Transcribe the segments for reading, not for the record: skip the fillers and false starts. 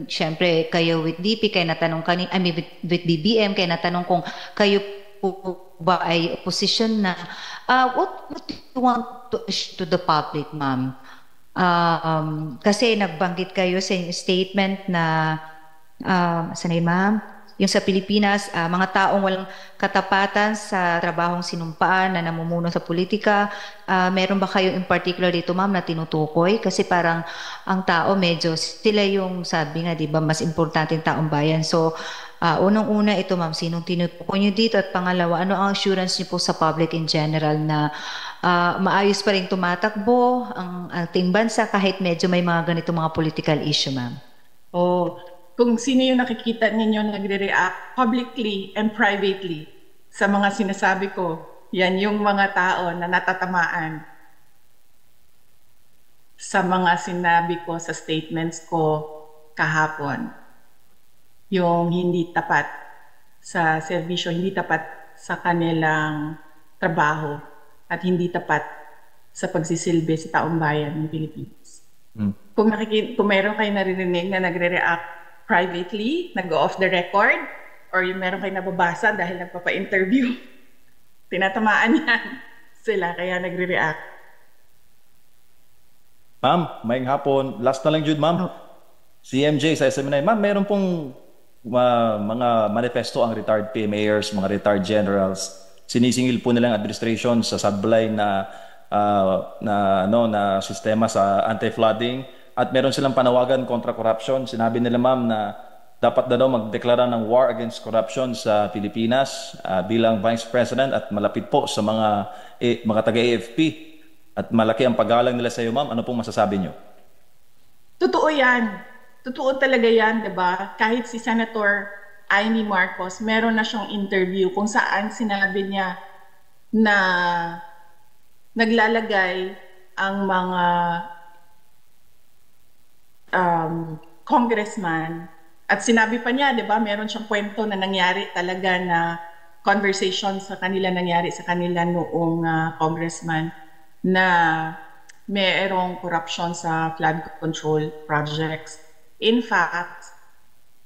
Siyempre, kayo with DP, kayo natanong kanina, I mean, with BBM, kayo natanong kung kayo po ba ay opposition na. What do you want to assure to the public, ma'am? Kasi nagbanggit kayo sa inyong statement na, sanay ma'am, yung sa Pilipinas, mga taong walang katapatan sa trabahong sinumpaan na namumuno sa politika, meron ba kayo in particular dito ma'am na tinutukoy? Kasi parang ang tao medyo sila yung sabi nga, di ba, mas importante yung taong bayan. So, unang-una ito ma'am, sinong tinutukoy nyo dito? At pangalawa, ano ang assurance nyo po sa public in general na maayos pa rin tumatakbo ang ating bansa kahit medyo may mga ganito mga political issue, ma'am? O kung sino yung nakikita ninyo nagre-react publicly and privately sa mga sinasabi ko, yan yung mga tao na natatamaan sa mga sinabi ko sa statements ko kahapon. Yung hindi tapat sa serbisyo, hindi tapat sa kanilang trabaho, at hindi tapat sa pagsisilbi sa taong bayan ng Pilipinas. Kung meron kayo naririnig na nagre-react privately, nag-off the record, or yung meron kayo nababasa dahil nagpapa-interview, tinatamaan yan sila, kaya nagre-react. Ma'am, maayong hapon. Last na lang, Jude, ma'am. Si MJ sa SMNI, ma'am, meron pong mga manifesto ang retired PMAers, mga retired generals. Sinisingil po nilang administration sa sablay na sistema sa anti-flooding, at meron silang panawagan kontra corruption. Sinabi nila ma'am na dapat na daw magdeklara ng war against corruption sa Pilipinas bilang Vice President, at malapit po sa mga taga-AFP, at malaki ang paggalang nila sa iyo ma'am. Ano pong masasabi niyo? Totoo yan. Totoo talaga yan, diba? Kahit si Senator Amy Marcos, meron na siyang interview kung saan sinabi niya na naglalagay ang mga congressman, at sinabi pa niya, di ba, meron siyang kwento na nangyari talaga na conversation sa kanila, nangyari sa kanila noong congressman, na mayroong corruption sa flood control projects. In fact,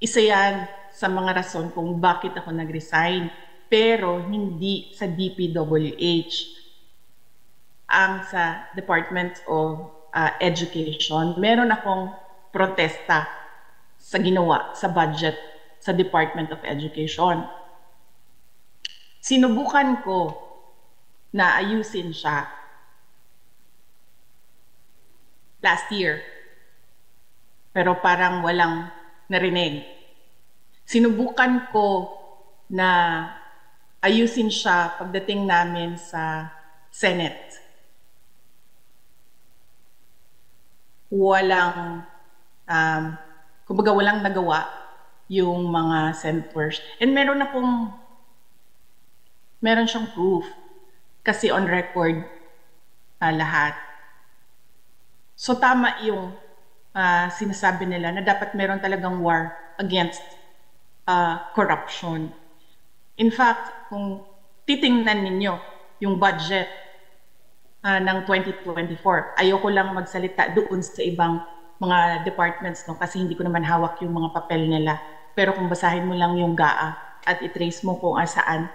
isa yan sa mga rason kung bakit ako nag-resign, pero hindi sa DPWH, ang sa Department of Education. Meron akong protesta sa ginawa sa budget sa Department of Education. Sinubukan ko na ayusin siya last year, pero parang walang narinig. Sinubukan ko na ayusin siya pagdating namin sa Senate. Kumbaga walang nagawa yung mga senators. And meron siyang proof kasi on record lahat. So tama yung sinasabi nila na dapat meron talagang war against corruption. In fact, kung titingnan ninyo yung budget ng 2024. Ayoko lang magsalita doon sa ibang mga departments kasi hindi ko naman hawak yung mga papel nila. Pero kung basahin mo lang yung GAA at i-trace mo kung saan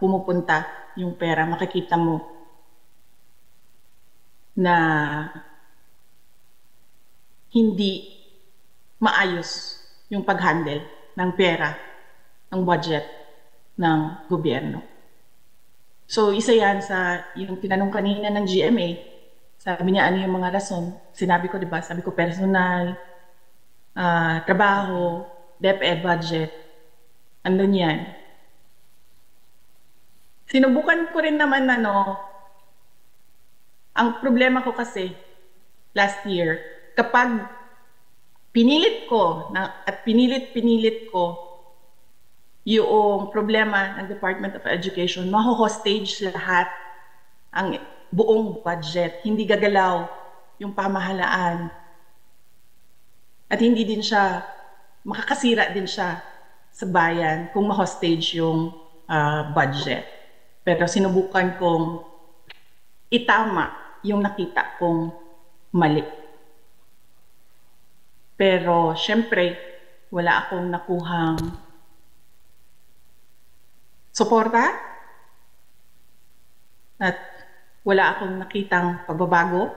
pumupunta yung pera, makikita mo na hindi maayos yung pag-handle ng pera, ng budget ng gobyerno. So, isa yan sa yung tinanong kanina ng GMA. Sabi niya, ano yung mga rason? Sinabi ko, di ba? Sabi ko, personal, trabaho, DepEd budget. Andun yan. Sinubukan ko rin naman ang problema ko kasi last year, kapag pinilit ko at pinilit ko yung problema ng Department of Education, maho-hostage lahat ang buong budget. Hindi gagalaw yung pamahalaan. At hindi din siya, makakasira din siya sa bayan kung ma-hostage yung budget. Pero sinubukan kong itama yung nakita kong mali. Pero syempre, wala akong nakuhang suporta at wala akong nakitang pagbabago.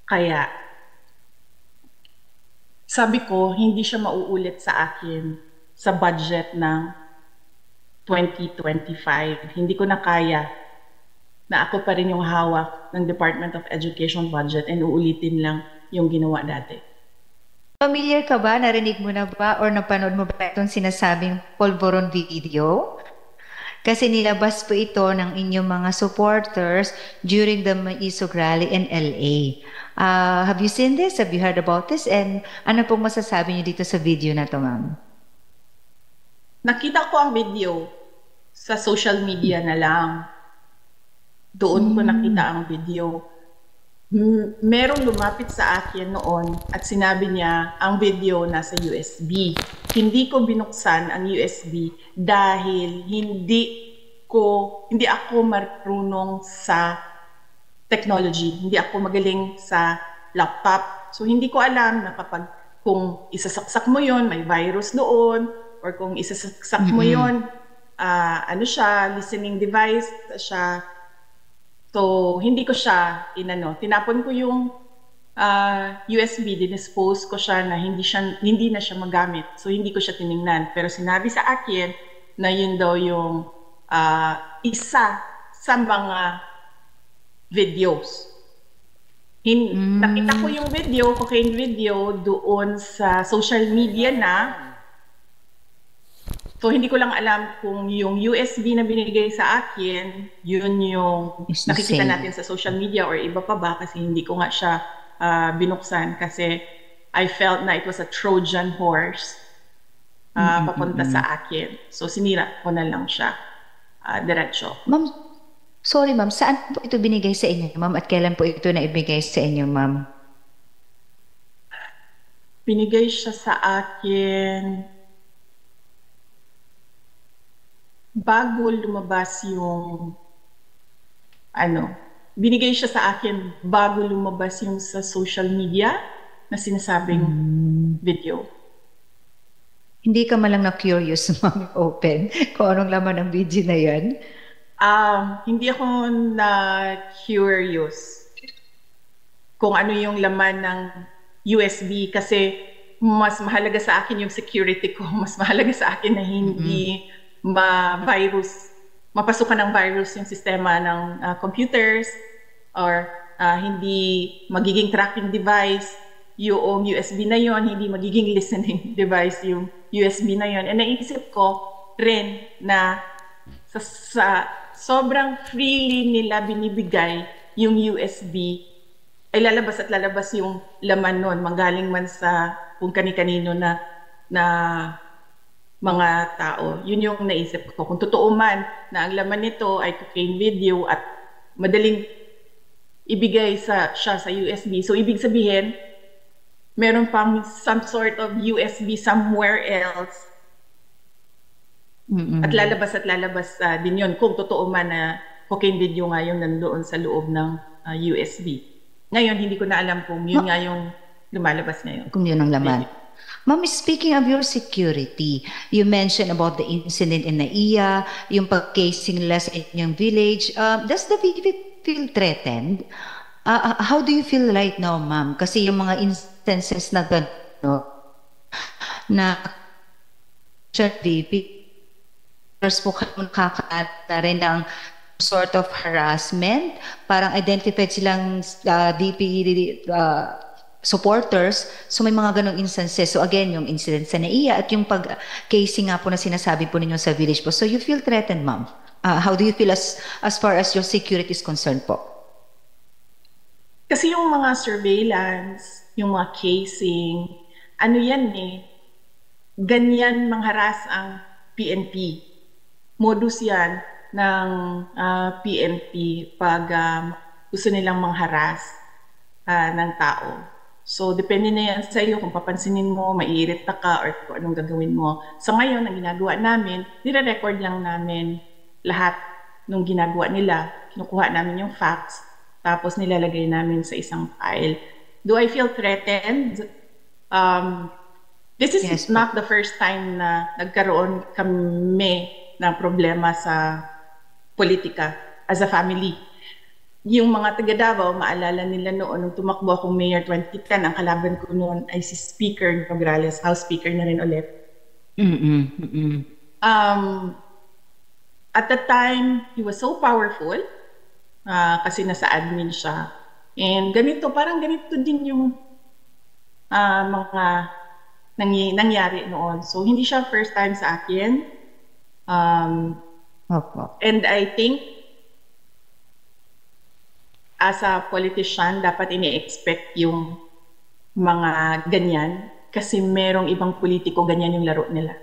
Kaya sabi ko, hindi siya mauulit sa akin sa budget ng 2025. Hindi ko na kaya na ako pa rin yung hawak ng Department of Education budget and uulitin lang yung ginawa dati. Familiar ka ba? Narinig mo na ba or napanood mo ba itong sinasabing polvoron video? Kasi nilabas po ito ng inyong mga supporters during the Maisog Rally in LA. Have you seen this? Have you heard about this? And ano pong masasabi niyo dito sa video na to, ma'am? Nakita ko ang video sa social media na lang. Doon ko nakita ang video. Merong lumapit sa akin noon at sinabi niya ang video nasa USB. Hindi ko binuksan ang USB dahil hindi ako marunong sa technology. Hindi ako magaling sa laptop. So hindi ko alam na kung isasaksak mo yon may virus doon, or kung isasaksak mo yon listening device siya. So, hindi ko siya tinapon ko yung USB, dinispose ko siya na hindi na siya magamit. So, hindi ko siya tiningnan. Pero sinabi sa akin na yun daw yung isa sa mga videos. Nakita ko yung cocaine video doon sa social media na. So, hindi ko lang alam kung yung USB na binigay sa akin, yun yung nakikita natin sa social media or iba pa ba, kasi hindi ko nga siya binuksan kasi I felt na it was a Trojan horse papunta sa akin. So, sinira ko na lang siya diretso. Ma'am, sorry ma'am, saan po ito binigay sa inyo, ma'am? At kailan po ito na ibigay sa inyo, ma'am? Binigay siya sa akin bago lumabas yung binigay siya sa akin bago lumabas yung sa social media na sinasabing video. Hindi ka malang na-curious, ma'am, open kung anong laman ng video na yan? Hindi ako na-curious kung ano yung laman ng USB kasi mas mahalaga sa akin yung security ko. Mas mahalaga sa akin na hindi mapasukan ng virus yung sistema ng computers, or hindi magiging tracking device yung USB na yon, hindi magiging listening device yung USB na yon. And naisip ko rin na sa sobrang freely nila binibigay yung USB, ay lalabas at lalabas yung laman nun, manggaling man sa kung kani-kanino na mga tao. Yun yung naisip ko. Kung totoo man na ang laman nito ay cocaine video at madaling ibigay siya sa USB. So, ibig sabihin, meron pang some sort of USB somewhere else. At lalabas din yun kung totoo man na cocaine video nga yung nandoon sa loob ng USB. Ngayon, hindi ko na alam kung yun nga yung lumalabas ngayon. Kung yun ang laman. Ma'am, speaking of your security, you mentioned about the incident in Naiya, yung pag-casing nila sa inyong village. Does the VP feel threatened? How do you feel right now, ma'am? Kasi yung mga instances na gano'n, na VP, po nakakaata rin ng sort of harassment, parang identified silang DP supporters, so may mga ganong instances. So again, yung incident sa Naiya at yung pag-casing nga po na sinasabi po ninyo sa village po. So you feel threatened, ma'am? How do you feel as far as your security is concerned po? Kasi yung mga surveillance, yung mga casing, ganyan mangharas ang PNP. Modus yan ng PNP pag gusto nilang mangharas ng tao. So, depende na yan sa iyo kung papansinin mo, maiirita ka, or kung anong gagawin mo. So, ngayon, ang ginagawa namin, nire-record lang namin lahat ng ginagawa nila. Kinukuha namin yung facts, tapos nilalagay namin sa isang file. Do I feel threatened? This is Yes, not the first time na nagkaroon kami ng problema sa politika as a family. Yung mga taga Davao, maalala nila noon, nung tumakbo akong Mayor 2010, ang kalaban ko noon ay si Speaker Nograles, House Speaker na rin ulit. At the time, he was so powerful kasi nasa admin siya. And parang ganito din yung mga nangyari noon. So, hindi siya first time sa akin. And I think, as a politician, dapat ini-expect yung mga ganyan kasi merong ibang politiko ganyan yung laro nila.